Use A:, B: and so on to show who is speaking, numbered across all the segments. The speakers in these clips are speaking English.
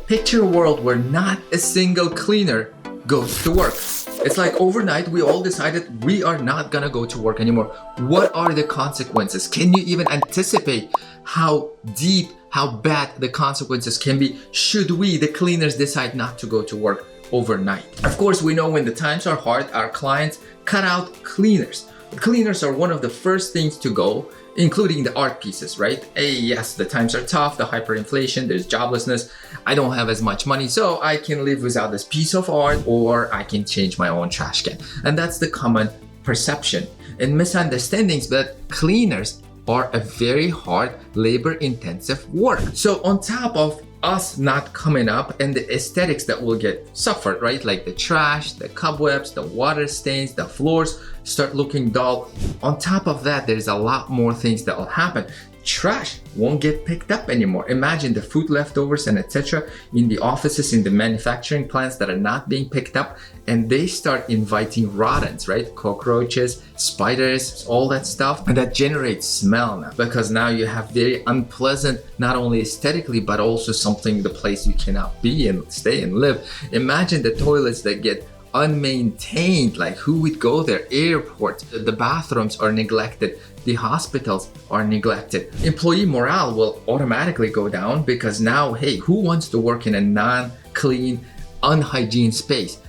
A: Picture a world where not a single cleaner goes to work. It's like overnight we all decided we are not gonna go to work anymore. What are the consequences? Can you even anticipate how deep, how bad the consequences can be should we, the cleaners, decide not to go to work overnight? Of course, we know when the times are hard, our clients cut out cleaners. Cleaners are one of the first things to go, including the art pieces, right? Hey, yes, the times are tough, the hyperinflation, there's joblessness. I don't have as much money, so I can live without this piece of art, or I can change my own trash can. And that's the common perception and misunderstandings that cleaners are a very hard, labor-intensive work. So on top of us not coming up and the aesthetics that will get suffered, right? Like the trash, the cobwebs, the water stains, the floors start looking dull. On top of that, there's a lot more things that will happen. Trash won't get picked up anymore. Imagine the food leftovers and etc. in the offices, in the manufacturing plants that are not being picked up, and they start inviting rodents, right? Cockroaches, spiders, all that stuff, and that generates smell now, because now you have very unpleasant, not only aesthetically, but also something, the place you cannot be and stay and live. Imagine the toilets that get unmaintained, like who would go there? Airports, the bathrooms are neglected, the hospitals are neglected. Employee morale will automatically go down because now, hey, who wants to work in a non-clean, unhygiene space?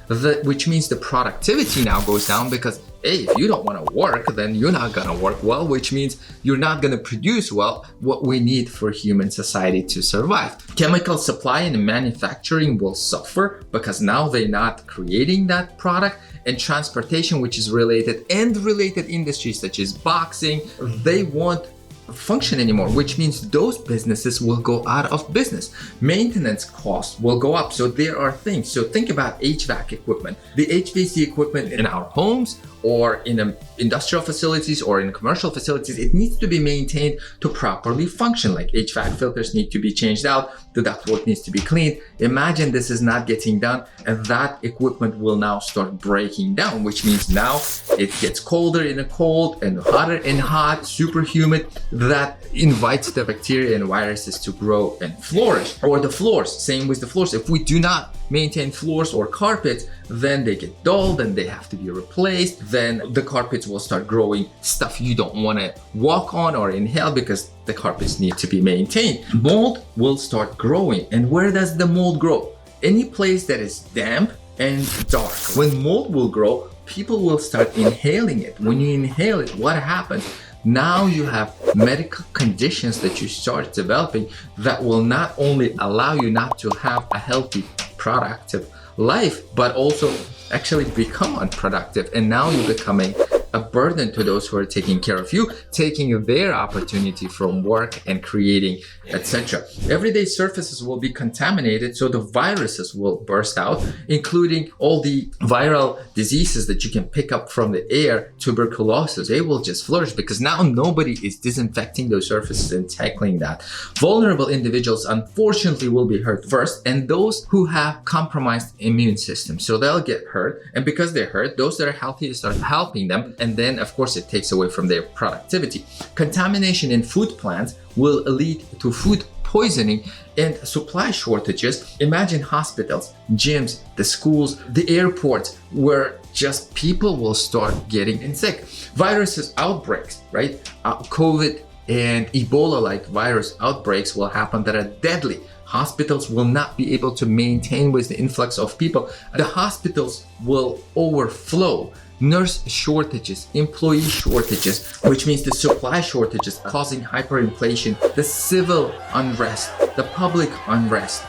A: Which means the productivity now goes down because, hey, if you don't want to work, then you're not going to work well, which means you're not going to produce well what we need for human society to survive. Chemical supply and manufacturing will suffer because now they're not creating that product, and transportation, which is related, and related industries such as boxing, they won't function anymore, which means those businesses will go out of business. Maintenance costs will go up. So there are things. So think about HVAC equipment. The HVAC equipment in our homes or in industrial facilities or in commercial facilities, it needs to be maintained to properly function. Like HVAC filters need to be changed out, the ductwork needs to be cleaned. Imagine this is not getting done, and that equipment will now start breaking down, which means now it gets colder in a cold and hotter in hot, super humid. That invites the bacteria and viruses to grow and flourish. Or the floors, same with the floors. If we do not maintain floors or carpets, then they get dull, then they have to be replaced. Then the carpets will start growing stuff you don't want to walk on or inhale because the carpets need to be maintained. Mold will start growing. And where does the mold grow? Any place that is damp and dark. When mold will grow, people will start inhaling it. When you inhale it, what happens? Now you have medical conditions that you start developing that will not only allow you not to have a healthy, productive life, but also actually become unproductive. And now you're becoming a burden to those who are taking care of you, taking their opportunity from work and creating, etc. Everyday surfaces will be contaminated, so the viruses will burst out, including all the viral diseases that you can pick up from the air, tuberculosis. They will just flourish because now nobody is disinfecting those surfaces and tackling that. Vulnerable individuals, unfortunately, will be hurt first, and those who have compromised immune system. So they'll get hurt, and because they're hurt, those that are healthy start helping them. And then, of course, it takes away from their productivity. Contamination in food plants will lead to food poisoning and supply shortages. Imagine hospitals, gyms, the schools, the airports, where just people will start getting sick. Viruses outbreaks, right? COVID and Ebola-like virus outbreaks will happen that are deadly. Hospitals will not be able to maintain with the influx of people. The hospitals will overflow. Nurse shortages, employee shortages, which means the supply shortages causing hyperinflation, the civil unrest, the public unrest.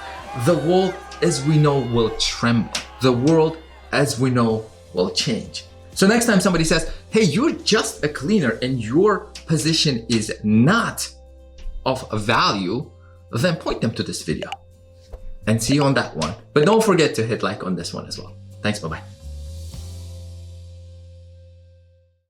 A: The world as we know will tremble. The world as we know will change. So next time somebody says, hey, you're just a cleaner and your position is not of value, then point them to this video and see you on that one. But don't forget to hit like on this one as well. Thanks, bye-bye.